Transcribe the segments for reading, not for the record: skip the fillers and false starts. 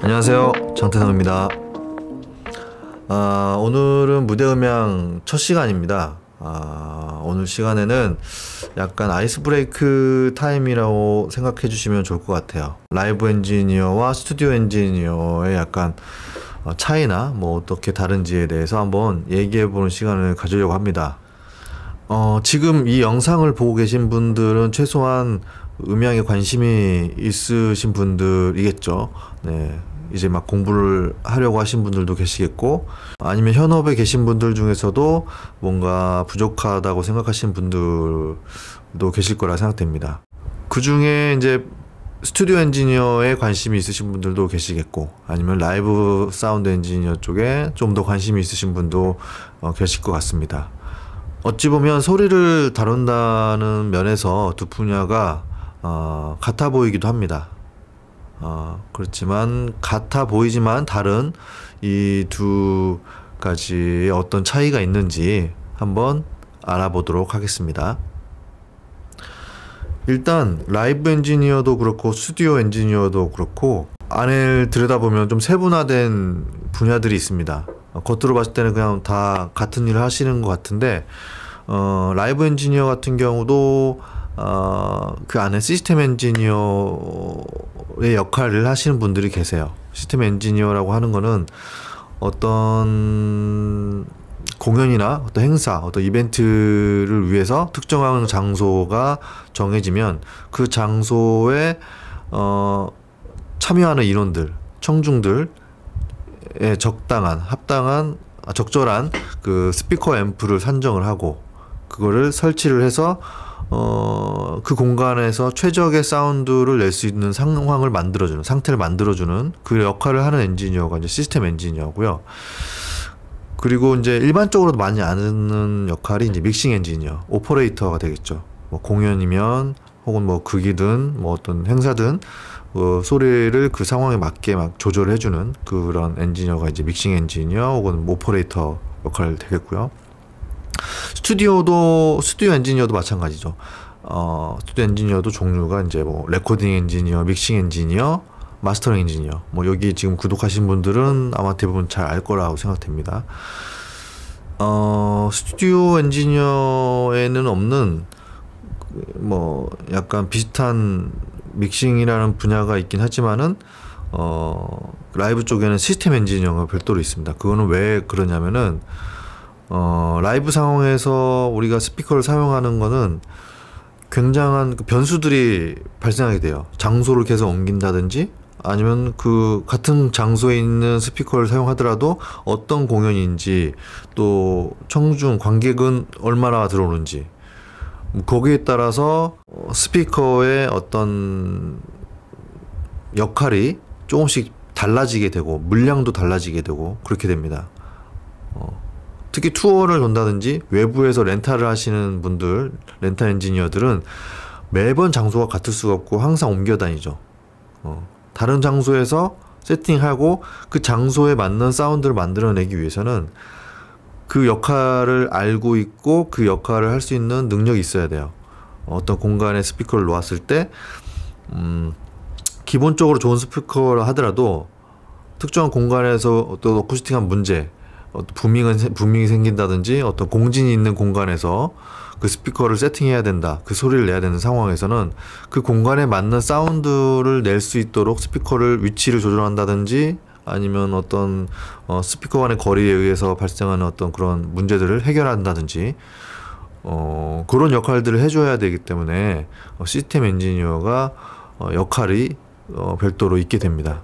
안녕하세요, 장태성입니다. 오늘은 무대음향 첫 시간입니다. 오늘 시간에는 약간 아이스 브레이크 타임이라고 생각해 주시면 좋을 것 같아요. 라이브 엔지니어와 스튜디오 엔지니어의 약간 차이나 뭐 어떻게 다른지에 대해서 한번 얘기해 보는 시간을 가지려고 합니다. 지금 이 영상을 보고 계신 분들은 최소한 음향에 관심이 있으신 분들이겠죠. 네. 이제 막 공부를 하려고 하신 분들도 계시겠고, 아니면 현업에 계신 분들 중에서도 뭔가 부족하다고 생각하시는 분들도 계실 거라 생각됩니다. 그 중에 이제 스튜디오 엔지니어에 관심이 있으신 분들도 계시겠고, 아니면 라이브 사운드 엔지니어 쪽에 좀 더 관심이 있으신 분도 계실 것 같습니다. 어찌 보면 소리를 다룬다는 면에서 두 분야가 같아 보이기도 합니다. 그렇지만 같아 보이지만 다른 이 두 가지의 어떤 차이가 있는지 한번 알아보도록 하겠습니다. 일단 라이브 엔지니어도 그렇고 스튜디오 엔지니어도 그렇고 안을 들여다보면 좀 세분화된 분야들이 있습니다. 겉으로 봤을 때는 그냥 다 같은 일을 하시는 것 같은데, 라이브 엔지니어 같은 경우도 그 안에 시스템 엔지니어의 역할을 하시는 분들이 계세요. 시스템 엔지니어라고 하는 거는 어떤 공연이나 어떤 행사, 어떤 이벤트를 위해서 특정한 장소가 정해지면 그 장소에 참여하는 인원들, 청중들의 적절한 그 스피커 앰프를 산정을 하고 그거를 설치를 해서 그 공간에서 최적의 사운드를 낼 수 있는 상태를 만들어주는 그 역할을 하는 엔지니어가 이제 시스템 엔지니어고요. 그리고 이제 일반적으로도 많이 아는 역할이 이제 믹싱 엔지니어, 오퍼레이터가 되겠죠. 뭐 공연이면 혹은 뭐 극이든 뭐 어떤 행사든 소리를 그 상황에 맞게 막 조절해주는 그런 엔지니어가 이제 믹싱 엔지니어 혹은 오퍼레이터 역할 되겠고요. 스튜디오 엔지니어도 마찬가지죠. 스튜디오 엔지니어도 종류가 이제 뭐 레코딩 엔지니어, 믹싱 엔지니어, 마스터링 엔지니어. 뭐 여기 지금 구독하신 분들은 아마 대부분 잘 알 거라고 생각됩니다. 스튜디오 엔지니어에는 없는 뭐 약간 비슷한 믹싱이라는 분야가 있긴 하지만은 라이브 쪽에는 시스템 엔지니어가 별도로 있습니다. 그거는 왜 그러냐면은 라이브 상황에서 우리가 스피커를 사용하는 거는 굉장한 변수들이 발생하게 돼요. 장소를 계속 옮긴다든지 아니면 그 같은 장소에 있는 스피커를 사용하더라도 어떤 공연인지 또 청중 관객은 얼마나 들어오는지 거기에 따라서 스피커의 어떤 역할이 조금씩 달라지게 되고 물량도 달라지게 되고 그렇게 됩니다. 특히 투어를 돈다든지 외부에서 렌탈을 하시는 분들, 렌탈 엔지니어들은 매번 장소가 같을 수가 없고 항상 옮겨 다니죠. 다른 장소에서 세팅하고 그 장소에 맞는 사운드를 만들어내기 위해서는 그 역할을 알고 있고 그 역할을 할 수 있는 능력이 있어야 돼요. 어떤 공간에 스피커를 놓았을 때 기본적으로 좋은 스피커를 하더라도 특정한 공간에서 어떤 어쿠스틱한 문제, 부밍이 생긴다든지 어떤 공진이 있는 공간에서 그 스피커를 세팅해야 된다, 그 소리를 내야 되는 상황에서는 그 공간에 맞는 사운드를 낼 수 있도록 스피커를 위치를 조절한다든지 아니면 어떤 스피커 간의 거리에 의해서 발생하는 어떤 그런 문제들을 해결한다든지 그런 역할들을 해줘야 되기 때문에 시스템 엔지니어가 역할이 별도로 있게 됩니다.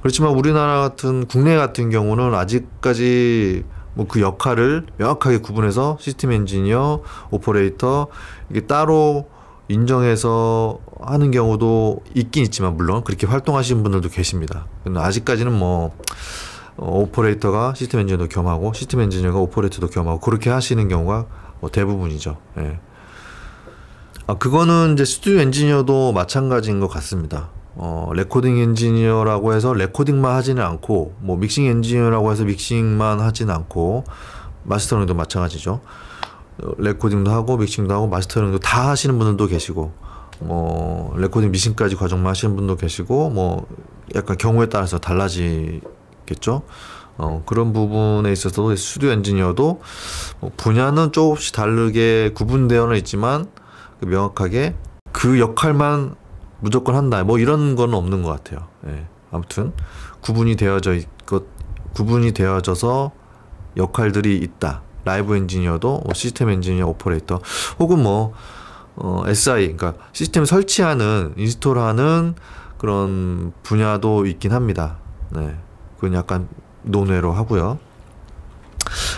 그렇지만 우리나라 같은 국내 같은 경우는 아직까지 뭐 그 역할을 명확하게 구분해서 시스템 엔지니어, 오퍼레이터 이게 따로 인정해서 하는 경우도 있긴 있지만 물론 그렇게 활동하시는 분들도 계십니다. 근데 아직까지는 뭐 오퍼레이터가 시스템 엔지니어도 겸하고 시스템 엔지니어가 오퍼레이터도 겸하고 그렇게 하시는 경우가 뭐 대부분이죠. 예. 그거는 이제 스튜디오 엔지니어도 마찬가지인 것 같습니다. 레코딩 엔지니어라고 해서 레코딩만 하지는 않고 뭐 믹싱 엔지니어라고 해서 믹싱만 하지는 않고 마스터링도 마찬가지죠. 레코딩도 하고 믹싱도 하고 마스터링도 다 하시는 분들도 계시고 뭐 레코딩 미싱까지 과정만 하시는 분도 계시고 뭐 약간 경우에 따라서 달라지겠죠. 그런 부분에 있어서도 스튜디오 엔지니어도 뭐 분야는 조금씩 다르게 구분되어는 있지만 명확하게 그 역할만 무조건 한다 뭐 이런 건 없는 것 같아요. 예. 아무튼 구분이 되어져서 역할들이 있다. 라이브 엔지니어도 시스템 엔지니어, 오퍼레이터 혹은 뭐 SI 그러니까 시스템 설치하는 인스톨하는 그런 분야도 있긴 합니다. 네, 그건 약간 논외로 하고요.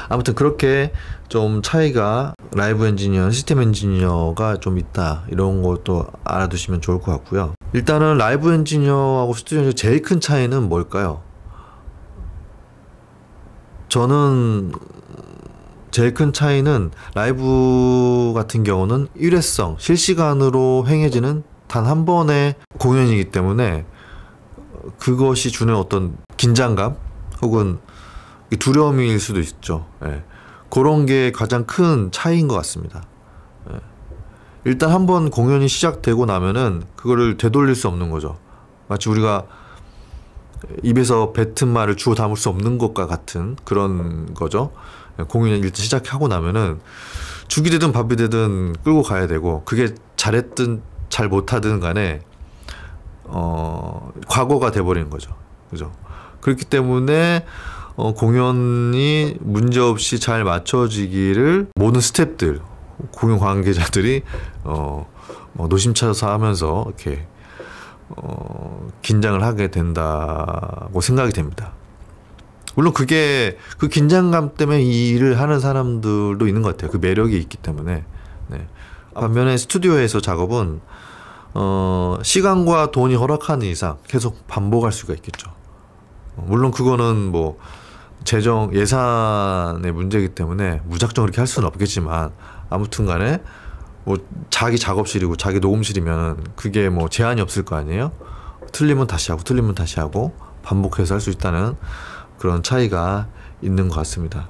아무튼 그렇게 좀 차이가 라이브 엔지니어, 시스템 엔지니어가 좀 있다 이런 것도 알아두시면 좋을 것 같고요. 일단은 라이브 엔지니어하고 스튜디오 엔지니어 제일 큰 차이는 뭘까요? 저는 제일 큰 차이는 라이브 같은 경우는 일회성, 실시간으로 행해지는 단 한 번의 공연이기 때문에 그것이 주는 어떤 긴장감 혹은 두려움일 수도 있죠. 예. 그런 게 가장 큰 차이인 것 같습니다. 예. 일단 한번 공연이 시작되고 나면은 그거를 되돌릴 수 없는 거죠. 마치 우리가 입에서 뱉은 말을 주워 담을 수 없는 것과 같은 그런 거죠. 공연을 일단 시작하고 나면은 죽이 되든 밥이 되든 끌고 가야 되고 그게 잘했든 잘 못하든 간에 과거가 돼버리는 거죠. 그죠? 그렇기 때문에 공연이 문제없이 잘 맞춰지기를 모든 스태프들, 공연 관계자들이 뭐 노심차서 하면서 이렇게 긴장을 하게 된다고 생각이 됩니다. 물론 그게 그 긴장감 때문에 이 일을 하는 사람들도 있는 것 같아요. 그 매력이 있기 때문에. 네. 반면에 스튜디오에서 작업은 시간과 돈이 허락하는 이상 계속 반복할 수가 있겠죠. 물론 그거는 뭐 재정 예산의 문제이기 때문에 무작정 그렇게 할 수는 없겠지만 아무튼 간에 뭐 자기 작업실이고 자기 녹음실이면 그게 뭐 제한이 없을 거 아니에요. 틀리면 다시 하고 틀리면 다시 하고 반복해서 할 수 있다는 그런 차이가 있는 것 같습니다.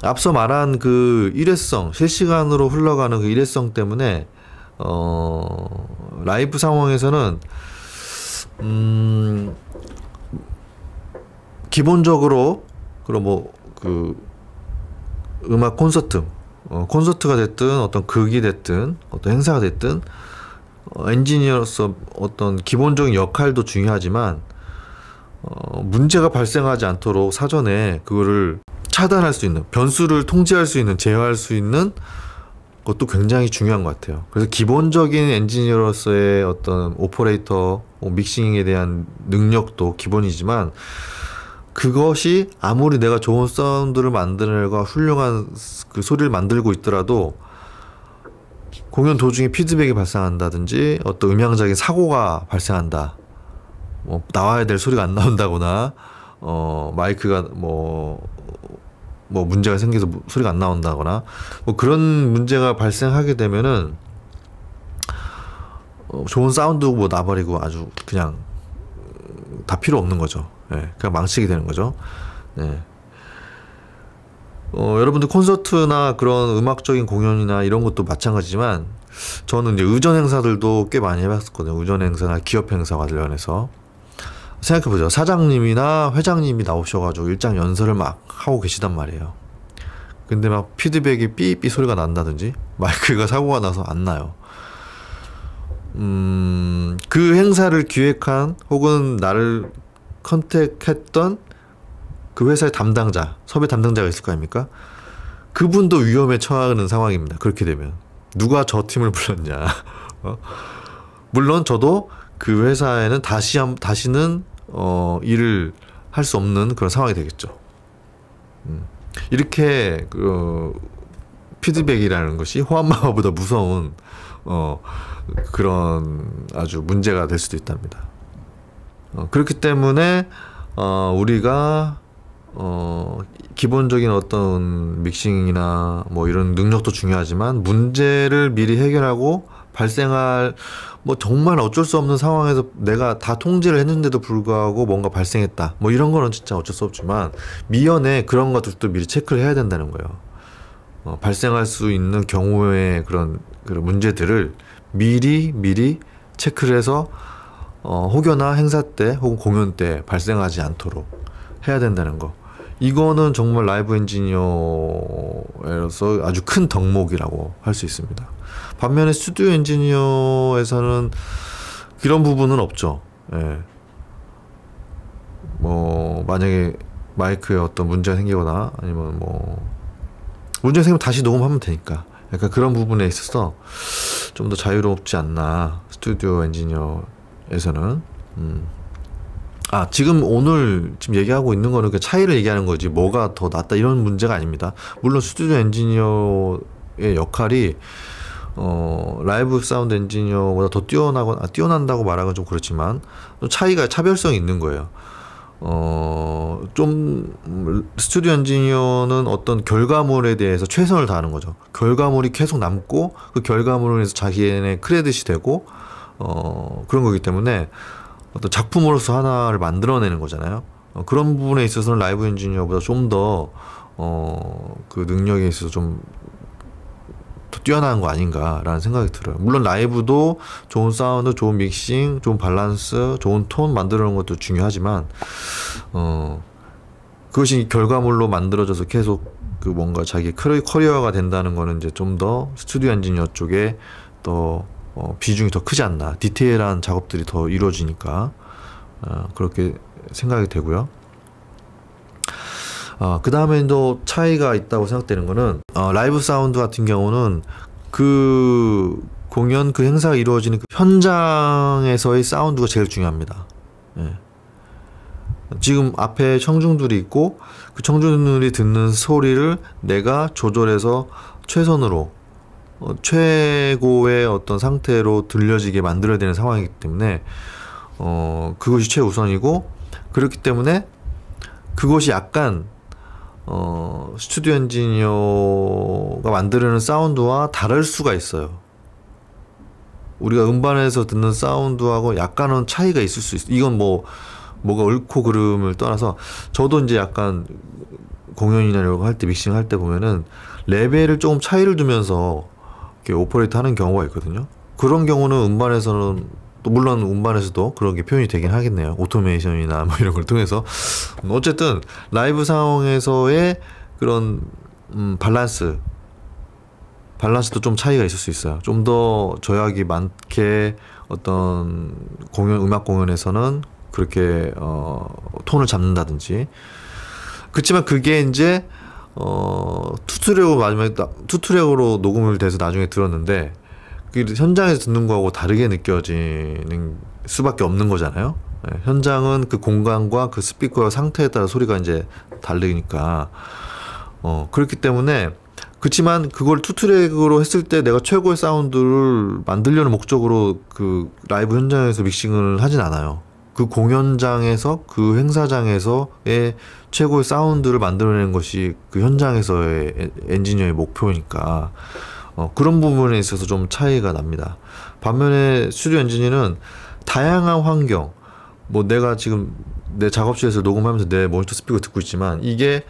앞서 말한 그 일회성, 실시간으로 흘러가는 그 일회성 때문에 라이브 상황에서는 기본적으로 그럼 뭐 그 음악 콘서트가 됐든 어떤 극이 됐든 어떤 행사가 됐든 엔지니어로서 어떤 기본적인 역할도 중요하지만 문제가 발생하지 않도록 사전에 그거를 차단할 수 있는 변수를 통제할 수 있는 제어할 수 있는 것도 굉장히 중요한 것 같아요. 그래서 기본적인 엔지니어로서의 어떤 오퍼레이터 믹싱에 대한 능력도 기본이지만 그것이 아무리 내가 좋은 사운드를 만들어내고 훌륭한 그 소리를 만들고 있더라도 공연 도중에 피드백이 발생한다든지 어떤 음향적인 사고가 발생한다. 뭐 나와야 될 소리가 안 나온다거나 마이크가 뭐 문제가 생겨서 소리가 안 나온다거나 뭐 그런 문제가 발생하게 되면은 좋은 사운드 뭐 나버리고 아주 그냥 다 필요 없는 거죠. 예, 그냥 망치게 되는 거죠. 네. 여러분들 콘서트나 그런 음악적인 공연이나 이런 것도 마찬가지지만 저는 이제 의전 행사들도 꽤 많이 해봤었거든요. 의전 행사나 기업 행사 관련해서 생각해보죠. 사장님이나 회장님이 나오셔가지고 일장 연설을 막 하고 계시단 말이에요. 근데 막 피드백이 삐삐 소리가 난다든지 마이크가 사고가 나서 안 나요. 그 행사를 기획한 혹은 나를 컨택했던 그 회사의 담당자, 섭외 담당자가 있을 거 아닙니까? 그분도 위험에 처하는 상황입니다. 그렇게 되면 누가 저 팀을 불렀냐. 물론 저도 그 회사에는 다시는 일을 할 수 없는 그런 상황이 되겠죠. 이렇게 피드백이라는 것이 호환마마보다 무서운 그런 아주 문제가 될 수도 있답니다. 그렇기 때문에 우리가 기본적인 어떤 믹싱이나 뭐 이런 능력도 중요하지만 문제를 미리 해결하고 발생할 뭐 정말 어쩔 수 없는 상황에서 내가 다 통제를 했는데도 불구하고 뭔가 발생했다 뭐 이런 거는 진짜 어쩔 수 없지만 미연에 그런 것들도 미리 체크를 해야 된다는 거예요. 발생할 수 있는 경우의 그런 문제들을 미리 체크를 해서 혹여나 행사 때 혹은 공연 때 발생하지 않도록 해야 된다는 거. 이거는 정말 라이브 엔지니어로서 아주 큰 덕목이라고 할 수 있습니다. 반면에 스튜디오 엔지니어에서는 이런 부분은 없죠. 예. 뭐 만약에 마이크에 어떤 문제가 생기거나 아니면 뭐 문제가 생기면 다시 녹음하면 되니까 약간 그런 부분에 있어서 좀 더 자유롭지 않나 스튜디오 엔지니어에서는. 지금 오늘 얘기하고 있는 거는 그 차이를 얘기하는 거지 뭐가 더 낫다 이런 문제가 아닙니다. 물론 스튜디오 엔지니어의 역할이 라이브 사운드 엔지니어보다 더 뛰어난다고 말하면 좀 그렇지만 차별성이 있는 거예요. 좀 스튜디오 엔지니어는 어떤 결과물에 대해서 최선을 다하는 거죠. 결과물이 계속 남고 그 결과물을 해서 자기의 크레딧이 되고 그런 거기 때문에 어떤 작품으로서 하나를 만들어내는 거잖아요. 그런 부분에 있어서는 라이브 엔지니어보다 좀 더 그 능력에 있어서 좀 더 뛰어난 거 아닌가라는 생각이 들어요. 물론 라이브도 좋은 사운드, 좋은 믹싱, 좋은 밸런스, 좋은 톤 만들어내는 것도 중요하지만 그것이 결과물로 만들어져서 계속 그 뭔가 자기 커리어가 된다는 거는 이제 좀 더 스튜디오 엔지니어 쪽에 더 비중이 더 크지 않나. 디테일한 작업들이 더 이루어지니까 그렇게 생각이 되고요. 그 다음에 또 차이가 있다고 생각되는 거는 라이브 사운드 같은 경우는 그 공연 그 행사가 이루어지는 그 현장에서의 사운드가 제일 중요합니다. 예. 지금 앞에 청중들이 있고 그 청중들이 듣는 소리를 내가 조절해서 최선으로 최고의 어떤 상태로 들려지게 만들어야 되는 상황이기 때문에 그것이 최우선이고, 그렇기 때문에 그것이 약간 스튜디오 엔지니어가 만드는 사운드와 다를 수가 있어요. 우리가 음반에서 듣는 사운드하고 약간은 차이가 있을 수 있어요. 이건 뭐가 옳고 그름을 떠나서 저도 이제 약간 공연이나 이런 거 할 때 믹싱 할 때 보면은 레벨을 조금 차이를 두면서 이렇게 오퍼레이트 하는 경우가 있거든요. 그런 경우는 음반에서는 또 물론 음반에서도 그런 게 표현이 되긴 하겠네요. 오토메이션이나 뭐 이런 걸 통해서. 어쨌든 라이브 상황에서의 그런 밸런스도 좀 차이가 있을 수 있어요. 좀 더 저약이 많게 어떤 음악 공연에서는 그렇게 톤을 잡는다든지. 그렇지만 그게 이제 투트랙으로 녹음을 돼서 나중에 들었는데 현장에서 듣는 거하고 다르게 느껴지는 수밖에 없는 거잖아요. 네, 현장은 그 공간과 그 스피커의 상태에 따라 소리가 이제 다르니까 그렇기 때문에. 그렇지만 그걸 투트랙으로 했을 때 내가 최고의 사운드를 만들려는 목적으로 그 라이브 현장에서 믹싱을 하진 않아요. 그 공연장에서 그 행사장에서의 최고의 사운드를 만들어내는 것이 그 현장에서의 엔지니어의 목표니까 그런 부분에 있어서 좀 차이가 납니다. 반면에 스튜디오 엔지니어는 다양한 환경, 내가 지금 내 작업실에서 녹음하면서 내 모니터 스피커 듣고 있지만 이게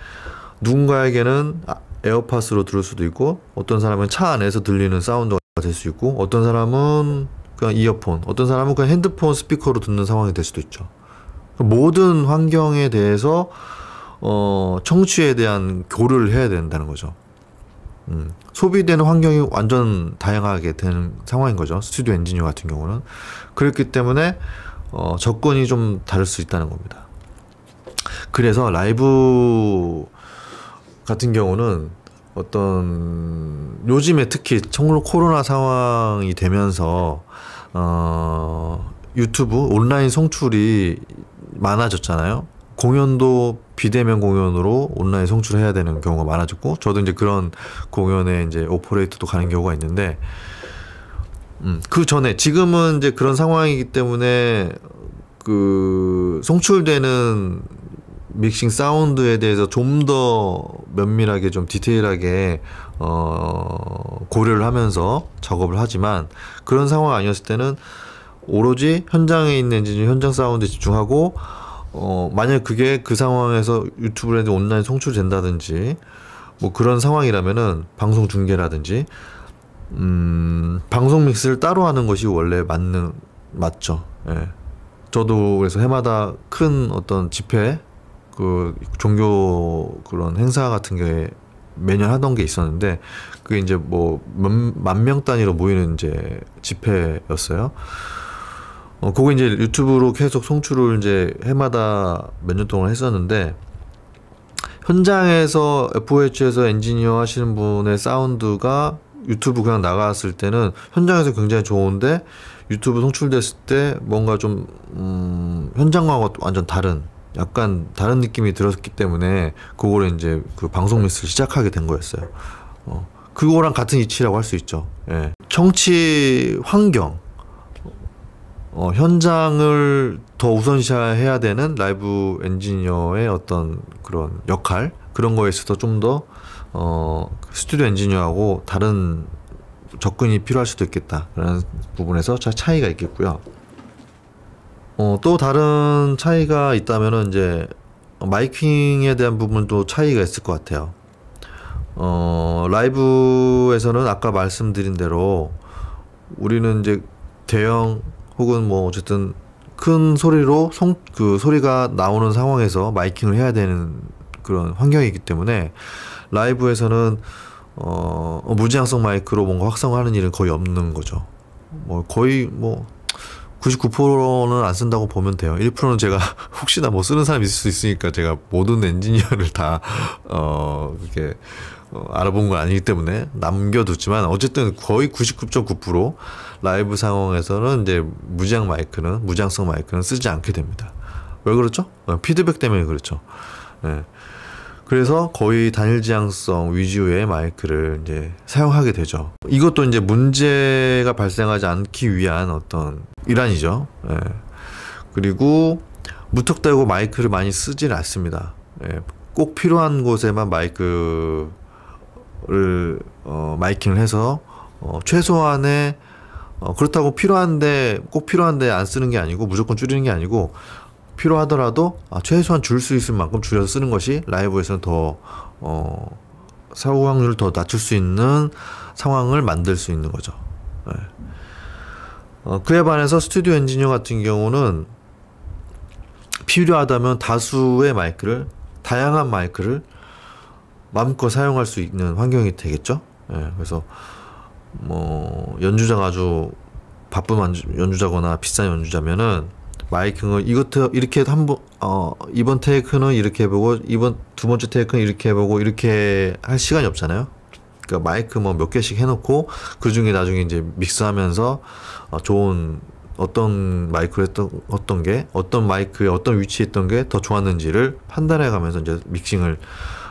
누군가에게는 에어팟으로 들을 수도 있고, 어떤 사람은 차 안에서 들리는 사운드가 될 수 있고, 어떤 사람은 그냥 이어폰, 어떤 사람은 그냥 핸드폰 스피커로 듣는 상황이 될 수도 있죠. 모든 환경에 대해서 청취에 대한 교류를 해야 된다는 거죠. 소비되는 환경이 완전 다양하게 되는 상황인 거죠. 스튜디오 엔지니어 같은 경우는. 그렇기 때문에 접근이 좀 다를 수 있다는 겁니다. 그래서 라이브 같은 경우는 어떤 요즘에 특히 코로나 상황이 되면서 유튜브 온라인 송출이 많아졌잖아요. 공연도 비대면 공연으로 온라인 송출해야 되는 경우가 많아졌고, 저도 이제 그런 공연에 이제 오퍼레이터도 가는 경우가 있는데, 그 전에 지금은 이제 그런 상황이기 때문에 그 송출되는 믹싱 사운드에 대해서 좀 더 면밀하게 좀 디테일하게 고려를 하면서 작업을 하지만, 그런 상황 아니었을 때는 오로지 현장에 있는 엔지니어 현장 사운드에 집중하고, 만약 그게 그 상황에서 유튜브에 온라인 송출된다든지 뭐 그런 상황이라면은 방송 중계라든지 방송 믹스를 따로 하는 것이 원래 맞죠. 예. 저도 그래서 해마다 큰 어떤 집회, 그 종교 그런 행사 같은 게 매년 하던 게 있었는데, 그게 이제 뭐 만 명 단위로 모이는 이제 집회였어요. 그거 이제 유튜브로 계속 송출을 이제 해마다 몇 년 동안 했었는데, 현장에서 FOH에서 엔지니어 하시는 분의 사운드가 유튜브 그냥 나갔을 때는 현장에서 굉장히 좋은데, 유튜브 송출됐을 때 뭔가 좀 현장과 완전 다른, 약간 다른 느낌이 들었기 때문에 그거를 이제 그 방송 믹스를 시작하게 된 거였어요. 그거랑 같은 이치라고 할 수 있죠. 예. 청취 환경, 현장을 더 우선시해야 되는 라이브 엔지니어의 어떤 그런 역할, 그런 거에 있어서 좀 더 스튜디오 엔지니어하고 다른 접근이 필요할 수도 있겠다라는 부분에서 차이가 있겠고요. 또 다른 차이가 있다면은 이제 마이킹에 대한 부분도 차이가 있을 것 같아요. 라이브에서는 아까 말씀드린 대로 우리는 이제 대형 혹은 뭐 어쨌든 큰 소리로 그 소리가 나오는 상황에서 마이킹을 해야 되는 그런 환경이기 때문에, 라이브에서는 무지향성 마이크로 뭔가 확성하는 일은 거의 없는 거죠. 뭐 거의 뭐 99%는 안 쓴다고 보면 돼요. 1%는 제가 혹시나 뭐 쓰는 사람이 있을 수 있으니까 제가 모든 엔지니어를 다 이렇게 알아본 건 아니기 때문에 남겨뒀지만, 어쨌든 거의 99.9% 라이브 상황에서는 이제 무지향성 마이크는 쓰지 않게 됩니다. 왜 그렇죠? 피드백 때문에 그렇죠. 네. 그래서 거의 단일 지향성 위주의 마이크를 이제 사용하게 되죠. 이것도 이제 문제가 발생하지 않기 위한 어떤 일환이죠. 예. 그리고 무턱대고 마이크를 많이 쓰지는 않습니다. 예. 꼭 필요한 곳에만 마이킹을 해서 최소한의 그렇다고 꼭 필요한데 안 쓰는 게 아니고, 무조건 줄이는 게 아니고, 필요하더라도 최소한 줄 수 있을 만큼 줄여서 쓰는 것이 라이브에서는 더 사고 확률을 더 낮출 수 있는 상황을 만들 수 있는 거죠. 네. 그에 반해서 스튜디오 엔지니어 같은 경우는 필요하다면 다양한 마이크를 마음껏 사용할 수 있는 환경이 되겠죠. 네. 그래서 뭐 연주자가 아주 바쁜 연주자거나 비싼 연주자면은 마이킹을 이렇게 이번 테이크는 이렇게 해보고, 두 번째 테이크는 이렇게 해보고, 이렇게 할 시간이 없잖아요. 그러니까 마이크 뭐 몇 개씩 해놓고 그 중에 나중에 이제 믹스하면서 좋은 어떤 마이크를 어떤 마이크에 어떤 위치에 있던 게 더 좋았는지를 판단해 가면서 이제 믹싱을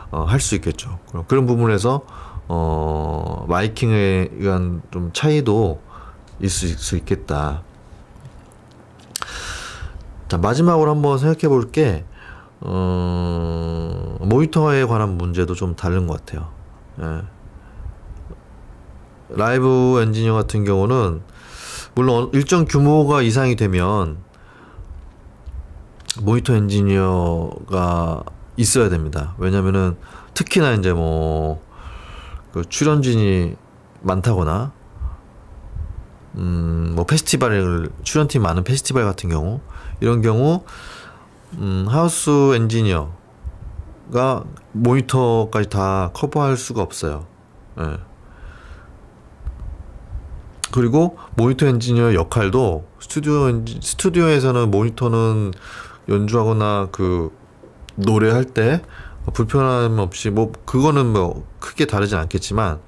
할 수 있겠죠. 그런 부분에서 마이킹에 의한 좀 차이도 있을 수 있겠다. 자, 마지막으로 한번 생각해 볼 게, 모니터에 관한 문제도 좀 다른 것 같아요. 예. 라이브 엔지니어 같은 경우는, 물론 일정 규모가 이상이 되면, 모니터 엔지니어가 있어야 됩니다. 왜냐면은, 특히나 이제 그 출연진이 많다거나, 뭐 출연팀 많은 페스티벌 같은 경우, 이런 경우 하우스 엔지니어가 모니터까지 다 커버할 수가 없어요. 예. 그리고 모니터 엔지니어 역할도 스튜디오에서는 모니터는 연주하거나 그 노래할 때 불편함 없이 그거는 크게 다르진 않겠지만,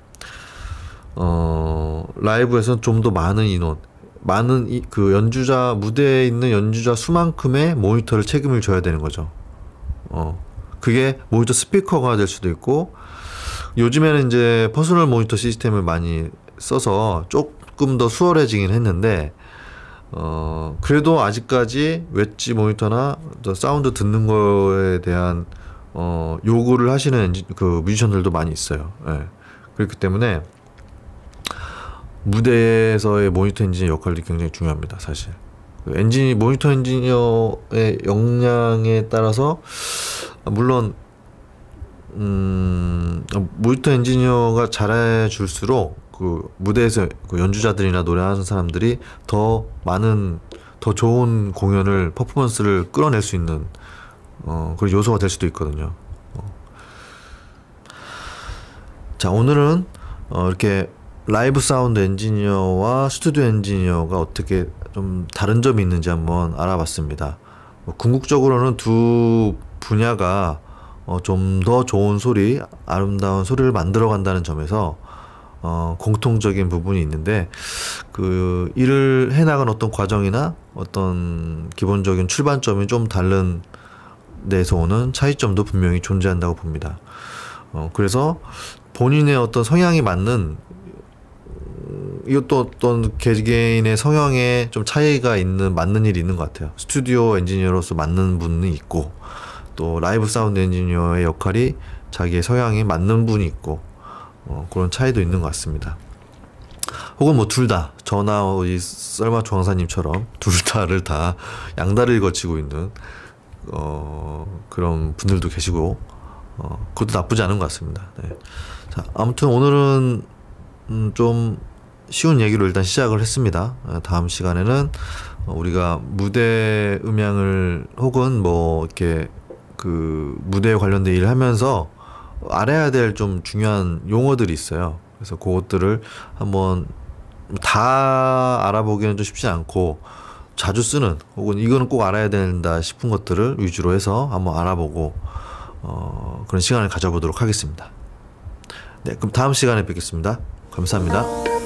라이브에서는 좀 더 많은 인원, 그 연주자, 무대에 있는 연주자 수만큼의 모니터를 책임을 져야 되는 거죠. 그게 모니터 스피커가 될 수도 있고, 요즘에는 이제 퍼스널 모니터 시스템을 많이 써서 조금 더 수월해지긴 했는데, 그래도 아직까지 웨지 모니터나 사운드 듣는 거에 대한 요구를 하시는 그 뮤지션들도 많이 있어요. 예. 그렇기 때문에 무대에서의 모니터 엔지니어 역할이 굉장히 중요합니다, 사실. 모니터 엔지니어의 역량에 따라서, 물론 모니터 엔지니어가 잘해줄수록 그 무대에서 그 연주자들이나 노래하는 사람들이 더 많은 더 좋은 공연을 퍼포먼스를 끌어낼 수 있는 그런 요소가 될 수도 있거든요. 자, 오늘은 이렇게 라이브 사운드 엔지니어와 스튜디오 엔지니어가 어떻게 좀 다른 점이 있는지 한번 알아봤습니다. 궁극적으로는 두 분야가 좀 더 좋은 소리, 아름다운 소리를 만들어 간다는 점에서 공통적인 부분이 있는데, 그 일을 해나간 어떤 과정이나 어떤 기본적인 출발점이 좀 다른 데서 오는 차이점도 분명히 존재한다고 봅니다. 그래서 본인의 어떤 성향이 맞는, 이것도 어떤 개개인의 성향에 좀 차이가 있는, 맞는 일이 있는 것 같아요. 스튜디오 엔지니어로서 맞는 분이 있고, 또 라이브 사운드 엔지니어의 역할이 자기의 성향에 맞는 분이 있고, 그런 차이도 있는 것 같습니다. 혹은 뭐 둘 다, 저나 이 썰마 조항사님처럼 둘 다를 다 양다리를 거치고 있는 그런 분들도 계시고, 그것도 나쁘지 않은 것 같습니다. 네. 자, 아무튼 오늘은 좀 쉬운 얘기로 일단 시작을 했습니다. 다음 시간에는 우리가 무대 음향을 혹은 뭐 이렇게 그 무대에 관련된 일을 하면서 알아야 될 좀 중요한 용어들이 있어요. 그래서 그것들을 한번 다 알아보기는 좀 쉽지 않고, 자주 쓰는 혹은 이거는 꼭 알아야 된다 싶은 것들을 위주로 해서 한번 알아보고 그런 시간을 가져보도록 하겠습니다. 네, 그럼 다음 시간에 뵙겠습니다. 감사합니다.